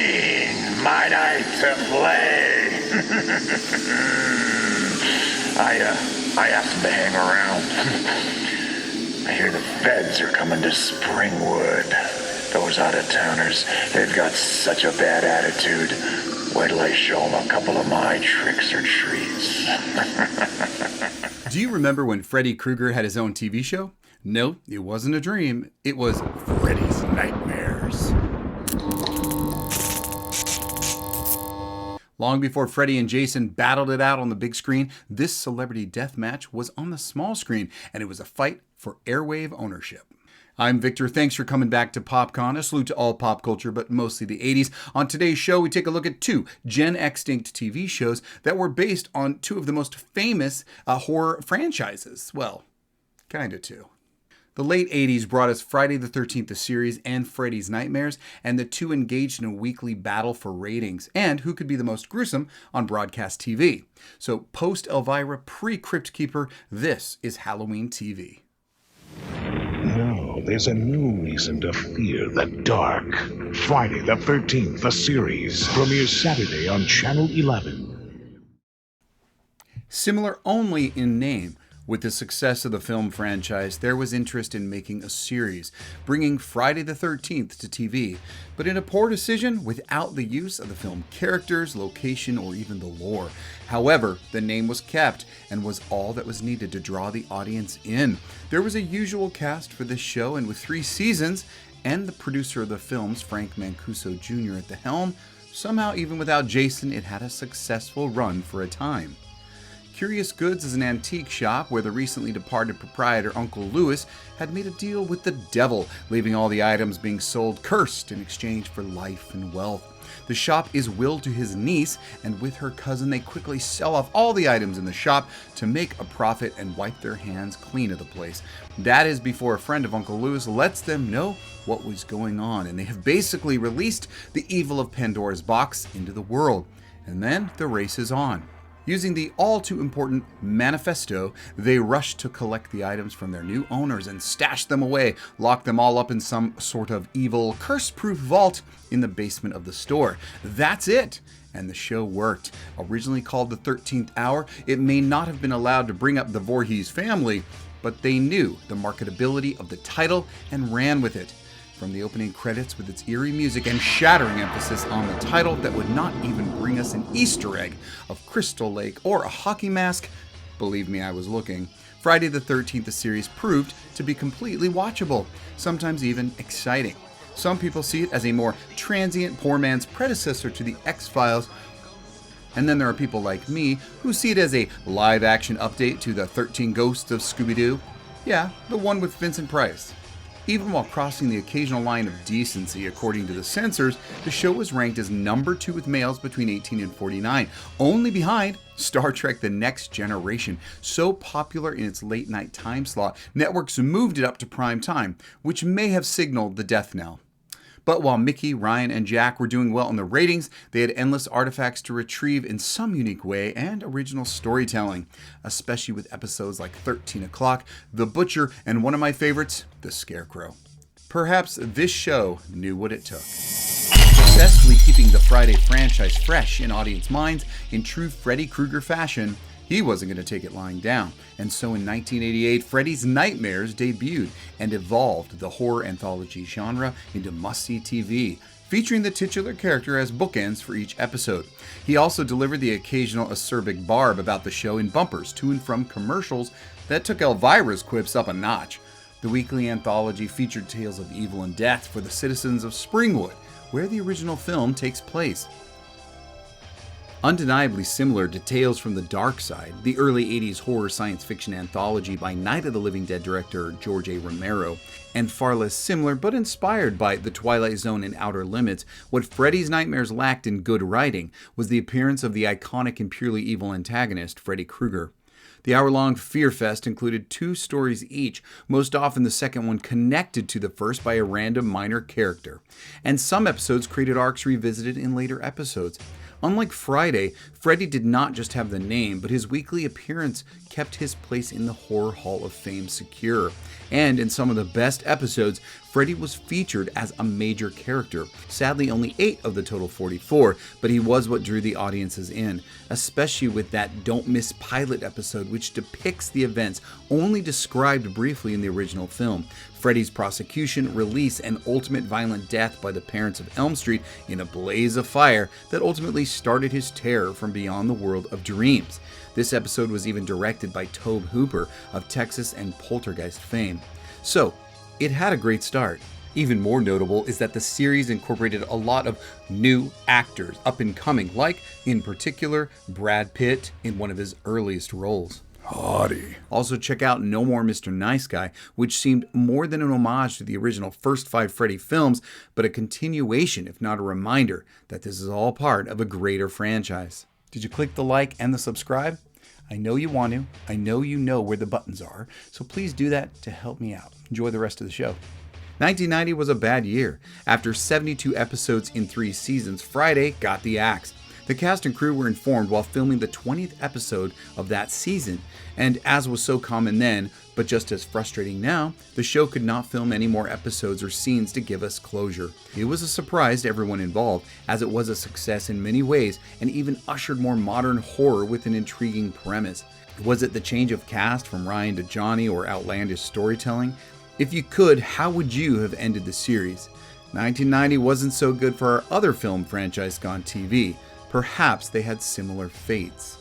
Halloween, my night to play. I asked him to hang around. I hear the feds are coming to Springwood. Those out-of-towners, they've got such a bad attitude. Wait till I show them a couple of my tricks or treats. Do you remember when Freddy Krueger had his own TV show? No, it wasn't a dream. It was Freddy's Nightmares. Long before Freddy and Jason battled it out on the big screen, this celebrity death match was on the small screen, and it was a fight for airwave ownership. I'm Victor. Thanks for coming back to PopCon. A salute to all pop culture, but mostly the 80s. On today's show, we take a look at two GEN Xtinct TV shows that were based on two of the most famous horror franchises. Well, kind of two. The late 80s brought us Friday the 13th, the series, and Freddy's Nightmares, and the two engaged in a weekly battle for ratings and who could be the most gruesome on broadcast TV. So, post-Elvira, pre-Crypt Keeper, this is Halloween TV. Now there's a new reason to fear the dark. Friday the 13th, the series, premieres Saturday on Channel 11. Similar only in name, with the success of the film franchise, there was interest in making a series, bringing Friday the 13th to TV, but in a poor decision without the use of the film characters, location, or even the lore. However, the name was kept and was all that was needed to draw the audience in. There was a usual cast for this show, and with 3 seasons, and the producer of the films, Frank Mancuso Jr. at the helm, somehow even without Jason, it had a successful run for a time. Curious Goods is an antique shop where the recently departed proprietor Uncle Lewis had made a deal with the devil, leaving all the items being sold cursed in exchange for life and wealth. The shop is willed to his niece, and with her cousin they quickly sell off all the items in the shop to make a profit and wipe their hands clean of the place. That is before a friend of Uncle Lewis lets them know what was going on, and they have basically released the evil of Pandora's box into the world. And then the race is on. Using the all-too-important manifesto, they rush to collect the items from their new owners and stash them away, lock them all up in some sort of evil, curse-proof vault in the basement of the store. That's it! And the show worked. Originally called The 13th Hour, it may not have been allowed to bring up the Voorhees family, but they knew the marketability of the title and ran with it. From the opening credits with its eerie music and shattering emphasis on the title that would not even bring us an Easter egg of Crystal Lake or a hockey mask, believe me, I was looking. Friday the 13th, the series proved to be completely watchable, sometimes even exciting. Some people see it as a more transient poor man's predecessor to the X-Files, and then there are people like me who see it as a live-action update to the 13 Ghosts of Scooby-Doo. Yeah, the one with Vincent Price. Even while crossing the occasional line of decency, according to the censors, the show was ranked as number 2 with males between 18 and 49, only behind Star Trek The Next Generation. So popular in its late-night time slot, networks moved it up to prime time, which may have signaled the death knell. But while Mickey, Ryan, and Jack were doing well in the ratings, they had endless artifacts to retrieve in some unique way and original storytelling, especially with episodes like 13 O'Clock, The Butcher, and one of my favorites, The Scarecrow. Perhaps this show knew what it took. Successfully keeping the Friday franchise fresh in audience minds in true Freddy Krueger fashion, he wasn't going to take it lying down, and so in 1988, Freddy's Nightmares debuted and evolved the horror anthology genre into must-see TV, featuring the titular character as bookends for each episode. He also delivered the occasional acerbic barb about the show in bumpers to and from commercials that took Elvira's quips up a notch. The weekly anthology featured tales of evil and death for the citizens of Springwood, where the original film takes place. Undeniably similar to Tales from the Dark Side, the early 80s horror science fiction anthology by Night of the Living Dead director George A. Romero, and far less similar but inspired by The Twilight Zone and Outer Limits, what Freddy's Nightmares lacked in good writing was the appearance of the iconic and purely evil antagonist, Freddy Krueger. The hour-long Fear Fest included 2 stories each, most often the second one connected to the first by a random minor character, and some episodes created arcs revisited in later episodes. Unlike Friday, Freddy did not just have the name, but his weekly appearance kept his place in the Horror Hall of Fame secure. And in some of the best episodes, Freddy was featured as a major character. Sadly, only 8 of the total 44, but he was what drew the audiences in, especially with that Don't Miss pilot episode, which depicts the events only described briefly in the original film. Freddy's prosecution, release, and ultimate violent death by the parents of Elm Street in a blaze of fire that ultimately started his terror from beyond the world of dreams. This episode was even directed by Tobe Hooper of Texas and Poltergeist fame. So, it had a great start. Even more notable is that the series incorporated a lot of new actors, up and coming, like, in particular, Brad Pitt in one of his earliest roles. Hottie. Also check out No More Mr. Nice Guy, which seemed more than an homage to the original first 5 Freddy films, but a continuation, if not a reminder, that this is all part of a greater franchise. Did you click the like and the subscribe? I know you want to. I know you know where the buttons are, so please do that to help me out. Enjoy the rest of the show. 1990 was a bad year. After 72 episodes in 3 seasons, Friday got the axe. The cast and crew were informed while filming the 20th episode of that season, and as was so common then, but just as frustrating now, the show could not film any more episodes or scenes to give us closure. It was a surprise to everyone involved, as it was a success in many ways and even ushered more modern horror with an intriguing premise. Was it the change of cast from Ryan to Johnny or outlandish storytelling? If you could, how would you have ended the series? 1990 wasn't so good for our other film franchise gone TV. Perhaps they had similar fates.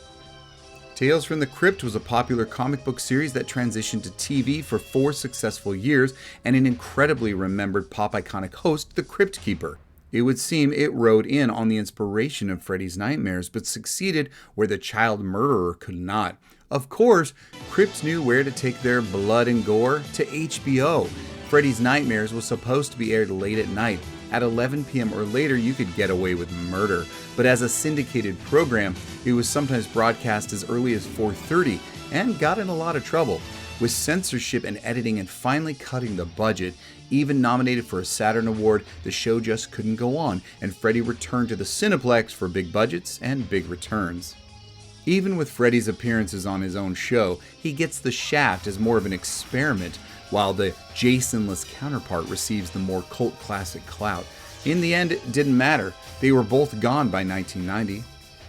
Tales from the Crypt was a popular comic book series that transitioned to TV for 4 successful years and an incredibly remembered pop iconic host, the Crypt Keeper. It would seem it rode in on the inspiration of Freddy's Nightmares, but succeeded where the child murderer could not. Of course, Crypt knew where to take their blood and gore to HBO. Freddy's Nightmares was supposed to be aired late at night. At 11 p.m. or later, you could get away with murder. But as a syndicated program, it was sometimes broadcast as early as 4:30 and got in a lot of trouble. With censorship and editing and finally cutting the budget, even nominated for a Saturn Award, the show just couldn't go on, and Freddy returned to the Cineplex for big budgets and big returns. Even with Freddy's appearances on his own show, he gets the shaft as more of an experiment, while the Jasonless counterpart receives the more cult classic clout. In the end, it didn't matter. They were both gone by 1990.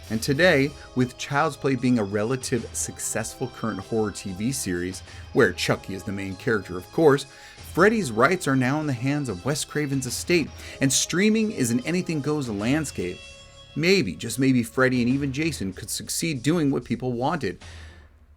And today, with Child's Play being a relative successful current horror TV series, where Chucky is the main character of course, Freddy's rights are now in the hands of Wes Craven's estate, and streaming is an anything-goes landscape. Maybe, just maybe, Freddy and even Jason could succeed doing what people wanted,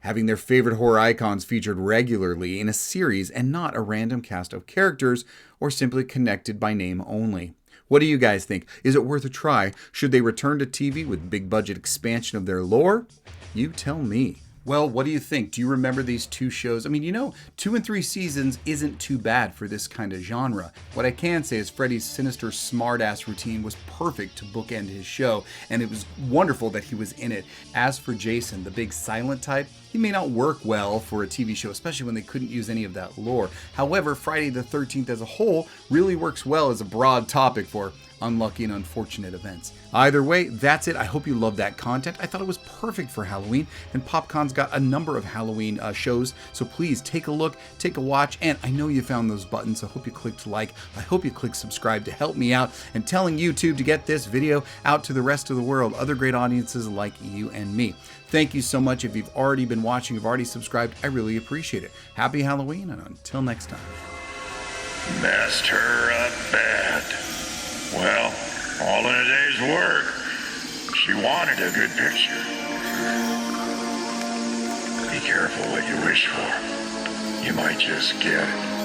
having their favorite horror icons featured regularly in a series and not a random cast of characters or simply connected by name only. What do you guys think? Is it worth a try? Should they return to TV with big budget expansion of their lore? You tell me. Well, what do you think? Do you remember these 2 shows? I mean, 2 and 3 seasons isn't too bad for this kind of genre. What I can say is Freddy's sinister smartass routine was perfect to bookend his show, and it was wonderful that he was in it. As for Jason, the big silent type, he may not work well for a TV show, especially when they couldn't use any of that lore. However, Friday the 13th as a whole really works well as a broad topic for unlucky and unfortunate events. Either way, that's it. I hope you love that content. I thought it was perfect for Halloween, and PopCon's got a number of Halloween shows, so please take a look, take a watch, and I know you found those buttons. I hope you clicked like, I hope you clicked subscribe to help me out, and telling YouTube to get this video out to the rest of the world, other great audiences like you and me. Thank you so much. If you've already been watching, you've already subscribed, I really appreciate it. Happy Halloween, and until next time. Master of bed. Well, all in a day's work. She wanted a good picture. Be careful what you wish for. You might just get it.